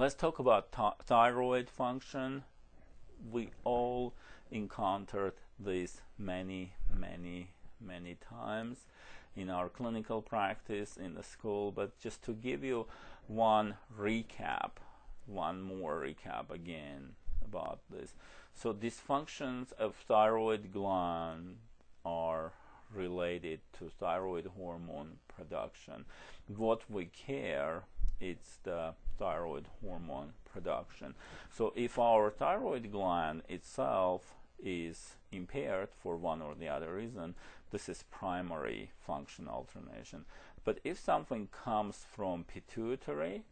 Let's talk about thyroid function. We all encountered this many times in our clinical practice in the school, but just to give you one more recap again about this. So dysfunctions of thyroid gland are related to thyroid hormone production. What we care, it's the thyroid hormone production. So if our thyroid gland itself is impaired for one or the other reason, this is primary function alternation. But if something comes from pituitary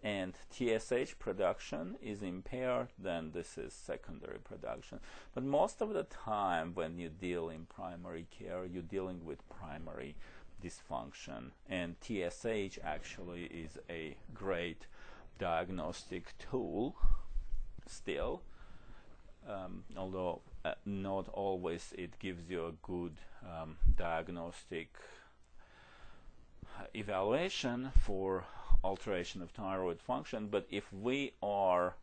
and TSH production is impaired, then this is secondary production. But most of the time when you deal in primary care, you're dealing with primary dysfunction, and TSH actually is a great diagnostic tool still, although not always it gives you a good diagnostic evaluation for alteration of thyroid function. But if we are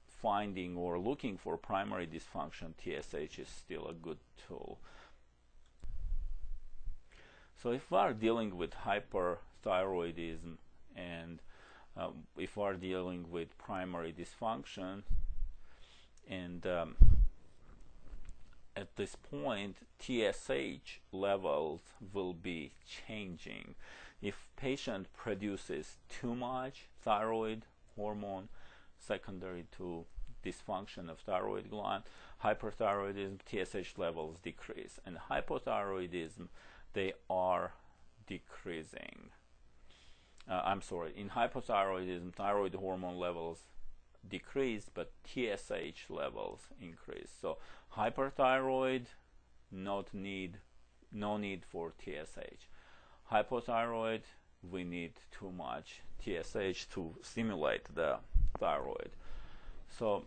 finding or looking for primary dysfunction, TSH is still a good tool. So if we are dealing with hyperthyroidism and if we are dealing with primary dysfunction, and at this point TSH levels will be changing. If patient produces too much thyroid hormone secondary to dysfunction of thyroid gland, hyperthyroidism, TSH levels decrease, and hypothyroidism, they are decreasing. In hypothyroidism, thyroid hormone levels decrease, but TSH levels increase. So hyperthyroid, no need for TSH. Hypothyroid, we need too much TSH to stimulate the thyroid. So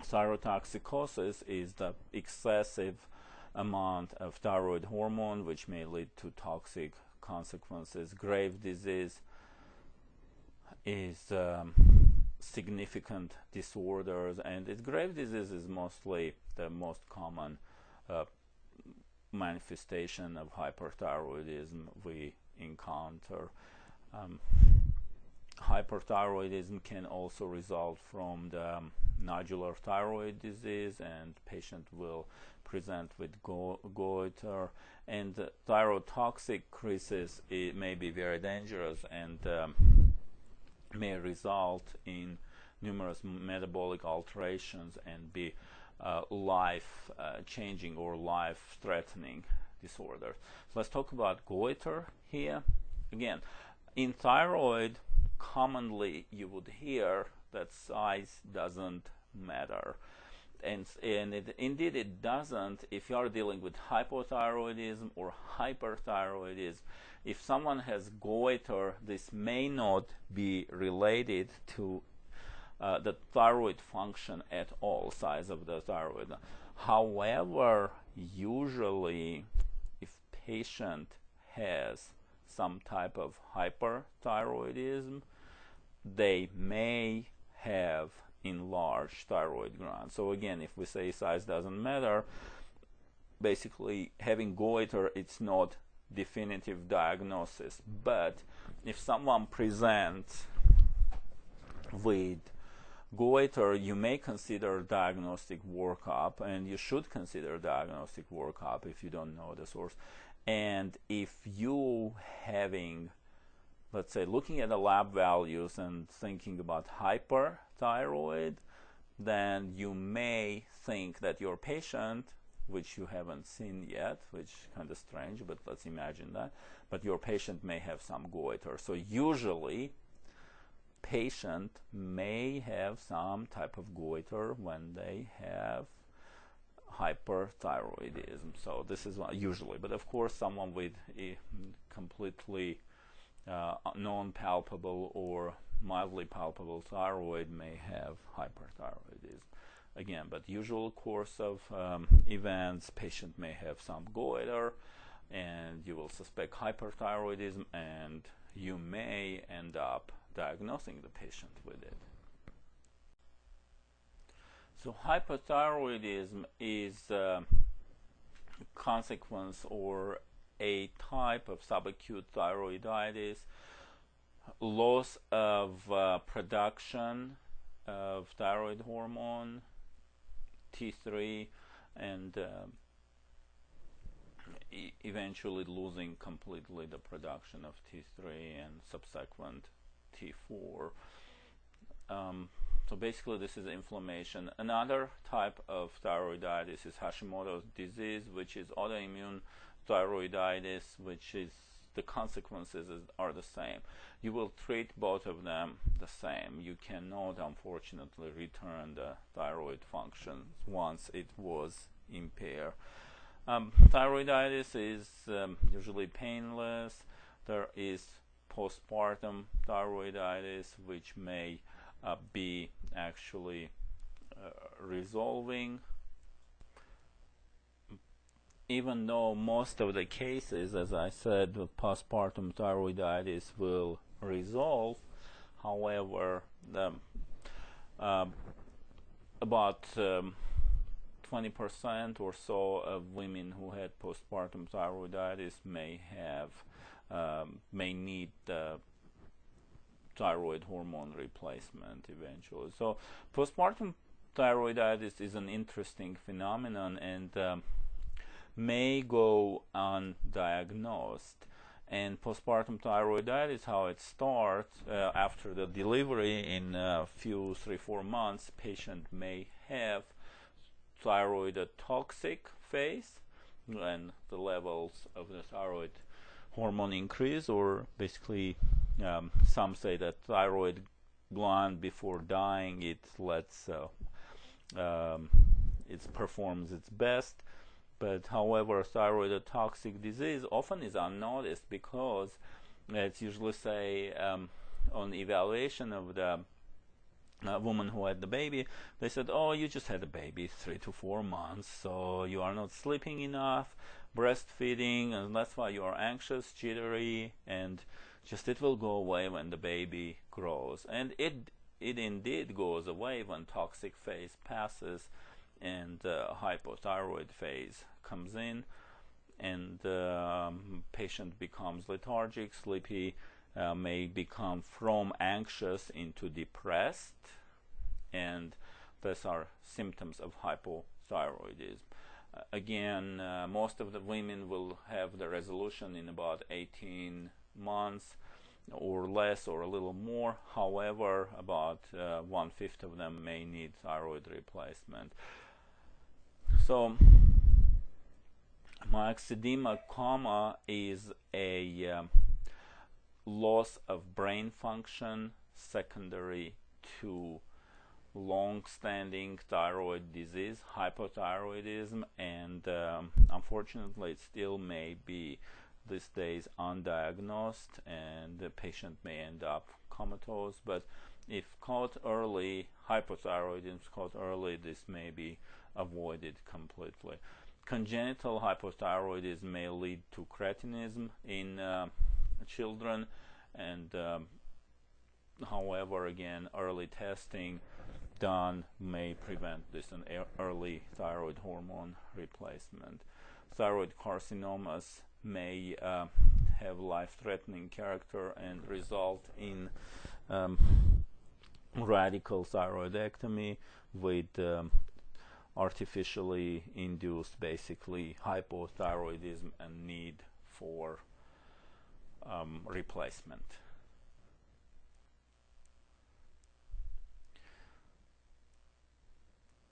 thyrotoxicosis is the excessive amount of thyroid hormone, which may lead to toxic consequences. Graves' disease is significant disorders, and Graves' disease is mostly the most common manifestation of hyperthyroidism we encounter. Hyperthyroidism can also result from the nodular thyroid disease, and patient will present with goiter, and thyrotoxic crisis, it may be very dangerous and may result in numerous metabolic alterations and be life changing or life threatening disorders. So let's talk about goiter here. Again, in thyroid, commonly you would hear that size doesn't matter, and indeed it doesn't if you are dealing with hypothyroidism or hyperthyroidism. If someone has goiter, this may not be related to the thyroid function at all, size of the thyroid. However, usually if patient has some type of hyperthyroidism, they may have enlarged thyroid gland. So again, if we say size doesn't matter, basically having goiter, it's not definitive diagnosis. But if someone presents with goiter, you may consider diagnostic workup, and you should consider diagnostic workup if you don't know the source. And if you having, let's say, looking at the lab values and thinking about hyperthyroid, then you may think that your patient, which you haven't seen yet, which is kind of strange, but let's imagine that, but your patient may have some goiter. So usually patient may have some type of goiter when they have hyperthyroidism. So this is usually, but of course someone with a completely non-palpable or mildly palpable thyroid may have hyperthyroidism. Again, but usual course of events, patient may have some goiter, and you will suspect hyperthyroidism, and you may end up diagnosing the patient with it. So hyperthyroidism is a consequence or a type of subacute thyroiditis, loss of production of thyroid hormone T3, and eventually losing completely the production of T3 and subsequent T4. So basically this is inflammation. Another type of thyroiditis is Hashimoto's disease, which is autoimmune thyroiditis, which is the consequences are the same. You will treat both of them the same. You cannot, unfortunately, return the thyroid function once it was impaired. Thyroiditis is usually painless. There is postpartum thyroiditis, which may be actually resolving. Even though most of the cases, as I said, with postpartum thyroiditis will resolve, however, about 20% or so of women who had postpartum thyroiditis may need thyroid hormone replacement eventually. So postpartum thyroiditis is an interesting phenomenon and may go undiagnosed. And postpartum thyroiditis, how it starts after the delivery, in a few 3-4 months, patient may have thyroidotoxic phase, and the levels of the thyroid hormone increase, or basically some say that thyroid gland before dying it performs its best. But however, thyroidotoxic disease often is unnoticed because it's usually say on evaluation of the woman who had the baby, they said, oh, you just had a baby 3 to 4 months, so you are not sleeping enough, breastfeeding, and that's why you are anxious, jittery, and just it will go away when the baby grows. And it indeed goes away when toxic phase passes and hypothyroid phase comes in, and patient becomes lethargic, sleepy, may become from anxious into depressed, and those are symptoms of hypothyroidism. Again, most of the women will have the resolution in about 18 months or less or a little more. However, about 1/5 of them may need thyroid replacement. So myxedema coma is a loss of brain function secondary to long-standing thyroid disease, hypothyroidism, and unfortunately it still may be these days undiagnosed, and the patient may end up comatose. But if caught early, hypothyroidism is caught early, this may be avoided completely. Congenital hypothyroidism may lead to cretinism in children, and however, again, early testing done may prevent this, an early thyroid hormone replacement. Thyroid carcinomas may have life-threatening character and result in radical thyroidectomy with artificially induced, basically, hypothyroidism and need for replacement.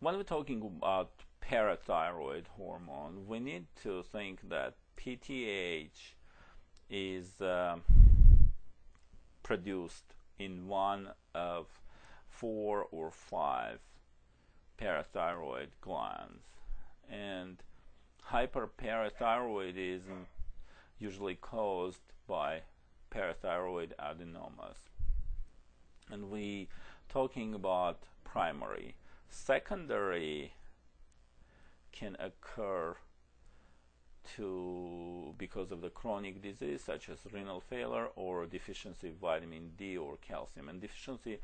When we're talking about parathyroid hormone, we need to think that PTH is produced in one of 4 or 5 parathyroid glands, and hyperparathyroidism usually caused by parathyroid adenomas. And we talking about primary. Secondary can occur because of the chronic disease such as renal failure or deficiency of vitamin D or calcium. And deficiency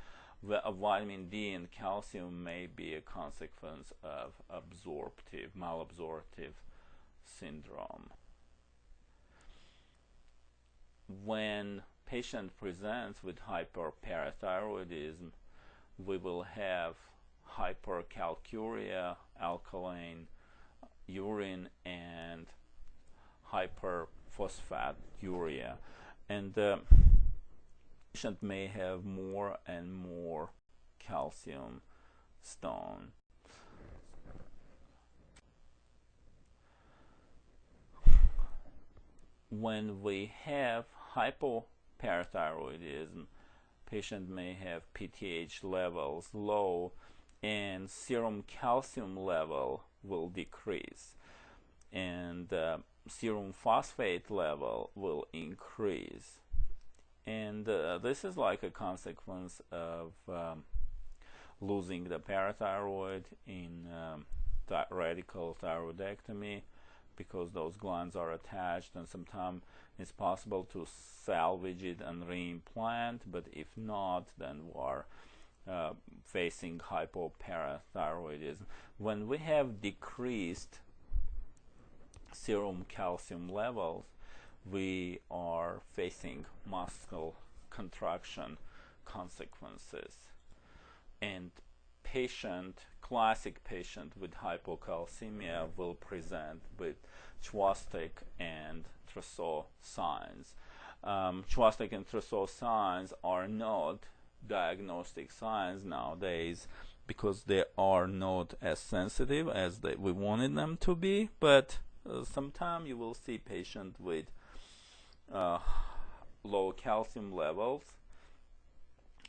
of vitamin D and calcium may be a consequence of malabsorptive syndrome. When patient presents with hyperparathyroidism, we will have hypercalciuria, alkaline urine, and hyperphosphaturia, and the patient may have more and more calcium stone. When we have hypoparathyroidism, patient may have PTH levels low and serum calcium level will decrease, and serum phosphate level will increase, and this is like a consequence of losing the parathyroid in radical thyroidectomy, because those glands are attached, and sometimes it's possible to salvage it and reimplant, but if not, then we are facing hypoparathyroidism. When we have decreased serum calcium levels, we are facing muscle contraction consequences, and classic patient with hypocalcemia will present with Chvostek and Trousseau signs. Chvostek and Trousseau signs are not diagnostic signs nowadays because they are not as sensitive as we wanted them to be, but sometimes you will see patient with low calcium levels,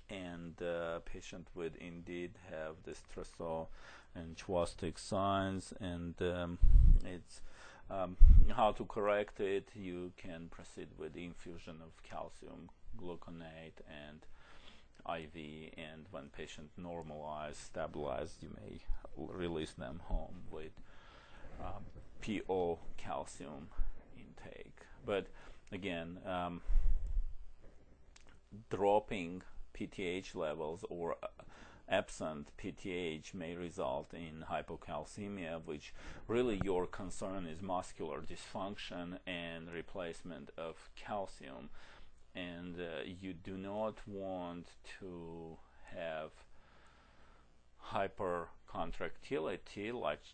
and patient would indeed have this Trousseau and Chvostek signs, and it's how to correct it. You can proceed with the infusion of calcium gluconate and IV, and when patient normalized, stabilized, you may release them home with PO calcium intake. But again, dropping PTH levels or absent PTH may result in hypocalcemia, which really your concern is muscular dysfunction and replacement of calcium, and you do not want to have hypercontractility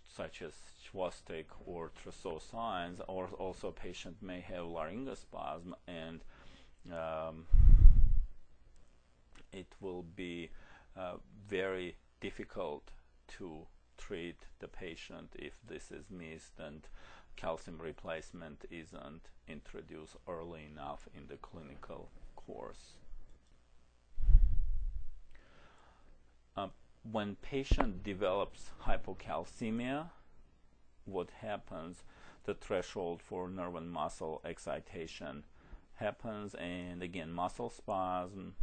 such as Chvostek or Trousseau signs, or also patient may have laryngospasm, and it will be very difficult to treat the patient if this is missed and calcium replacement isn't introduced early enough in the clinical course. When patient develops hypocalcemia, what happens, the threshold for nerve and muscle excitation happens, and again, muscle spasm,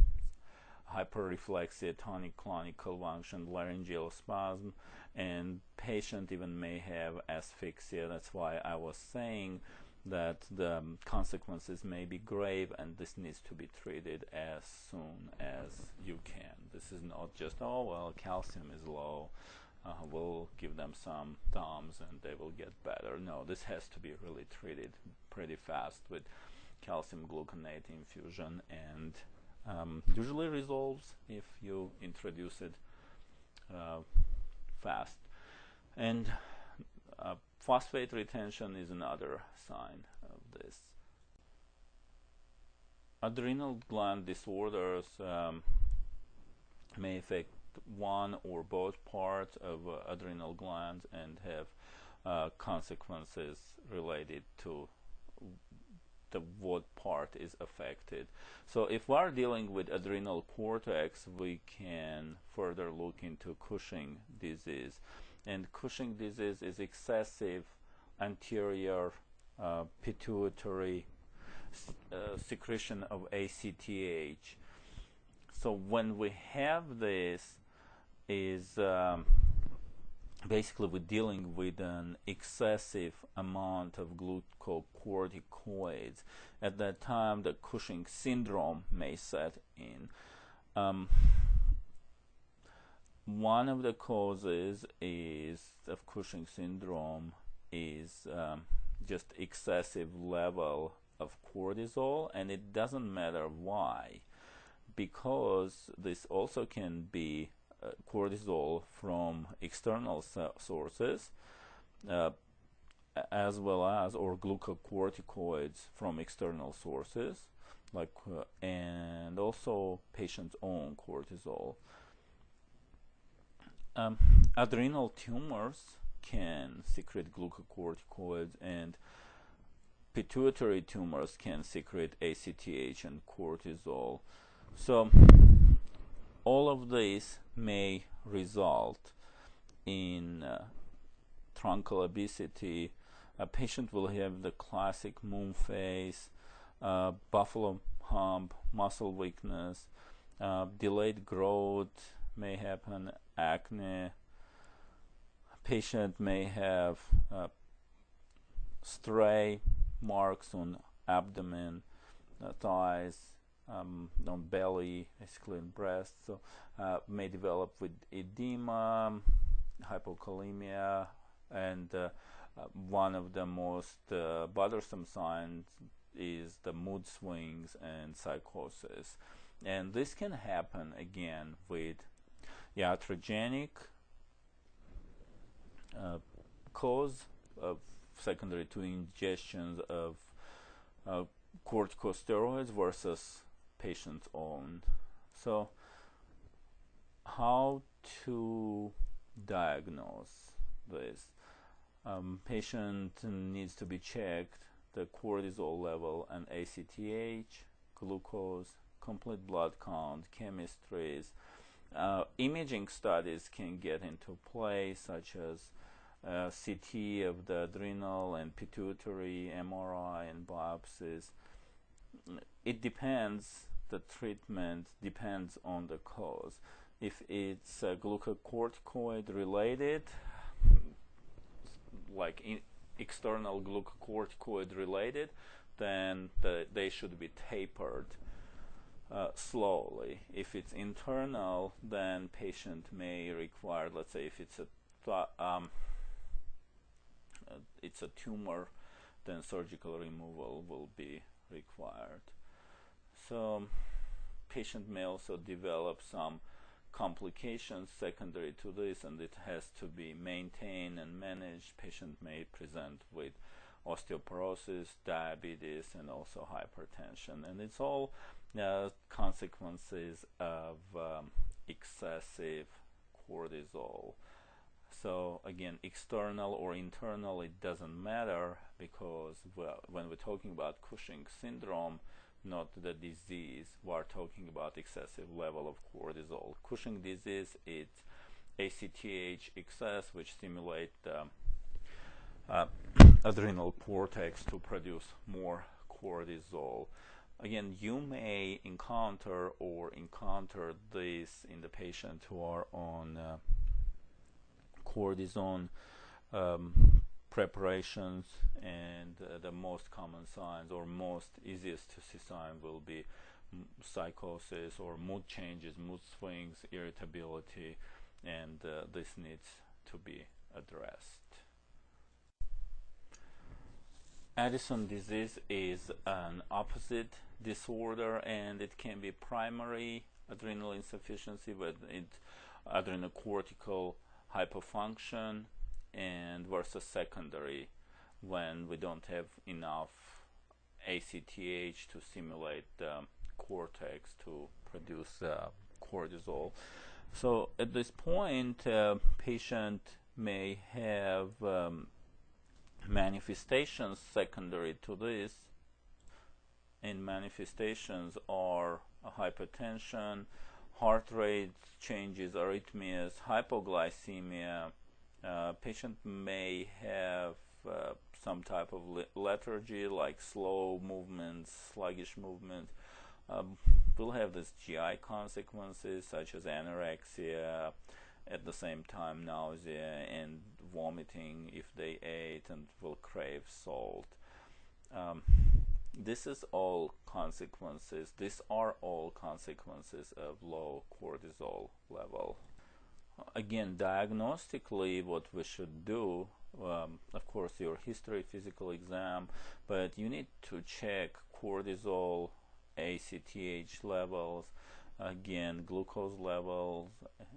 hyperreflexia, tonic-clonic convulsion, laryngeal spasm, and patient even may have asphyxia. That's why I was saying that the consequences may be grave, and this needs to be treated as soon as you can. This is not just, oh well, calcium is low, we'll give them some Tums and they will get better. No, this has to be really treated pretty fast with calcium gluconate infusion, and usually resolves if you introduce it fast. And phosphate retention is another sign of this. Adrenal gland disorders may affect one or both parts of adrenal glands and have consequences related to what part is affected. So if we are dealing with adrenal cortex, we can further look into Cushing disease. And Cushing disease is excessive anterior pituitary secretion of ACTH. So when we have this, is basically we're dealing with an excessive amount of glucocorticoids. At that time, the Cushing syndrome may set in. One of the causes of Cushing syndrome is just excessive level of cortisol, and it doesn't matter why, because this also can be cortisol from external sources, as well as, or glucocorticoids from external sources, like and also patient's own cortisol. Adrenal tumors can secrete glucocorticoids, and pituitary tumors can secrete ACTH and cortisol. So all of these may result in truncal obesity. A patient will have the classic moon face, buffalo hump, muscle weakness, delayed growth may happen, acne. Patient may have stray marks on abdomen, thighs, on belly, basically in breast. So may develop with edema, hypokalemia, and one of the most bothersome signs is the mood swings and psychosis. And this can happen again with iatrogenic cause of secondary to ingestions of corticosteroids versus patient's own. So how to diagnose this? Patient needs to be checked the cortisol level and ACTH, glucose, complete blood count, chemistries. Imaging studies can get into play, such as CT of the adrenal and pituitary, MRI, and biopsies. It depends, the treatment depends on the cause. If it's glucocorticoid related, like external glucocorticoid related, then they should be tapered slowly. If it's internal, then patient may require, let's say if it's a tumor, then surgical removal will be required. So patient may also develop some complications secondary to this, and it has to be maintained and managed. Patient may present with osteoporosis, diabetes, and also hypertension, and it's all consequences of excessive cortisol. So again, external or internal, it doesn't matter, because when we're talking about Cushing syndrome, not the disease, we're talking about excessive level of cortisol. Cushing disease, it's ACTH excess, which stimulate the adrenal cortex to produce more cortisol. Again, you may encounter this in the patient who are on cortisone preparations, and the most common signs, or most easiest to see sign, will be psychosis or mood changes, mood swings, irritability, and this needs to be addressed. Addison disease is an opposite disorder, and it can be primary adrenal insufficiency, but it's adrenocortical hyperfunction, and versus secondary, when we don't have enough ACTH to stimulate the cortex to produce cortisol. So at this point, patient may have manifestations secondary to this, and manifestations are hypertension, heart rate changes, arrhythmias, hypoglycemia. Patient may have some type of lethargy, like slow movements, sluggish movement. We'll have this GI consequences, such as anorexia, at the same time nausea and vomiting if they ate, and will crave salt. This is all consequences. These are all consequences of low cortisol level. Again, diagnostically, what we should do, of course, your history, physical exam, but you need to check cortisol, ACTH levels, again, glucose levels,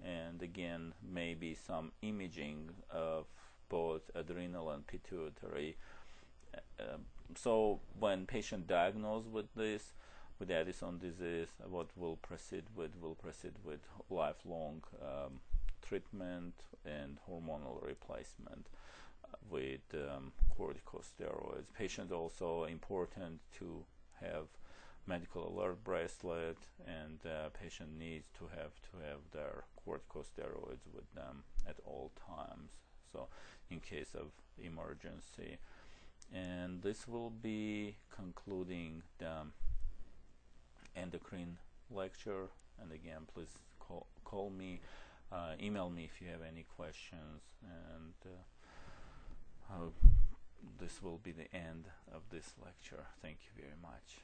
and again, maybe some imaging of both adrenal and pituitary. So when patient diagnosed with this, with Addison disease, what will proceed with lifelong treatment and hormonal replacement with corticosteroids. Patient also important to have medical alert bracelet, and patient needs to have their corticosteroids with them at all times, so in case of emergency. And this will be concluding the endocrine lecture. And again, please call me, email me if you have any questions, and this will be the end of this lecture. Thank you very much.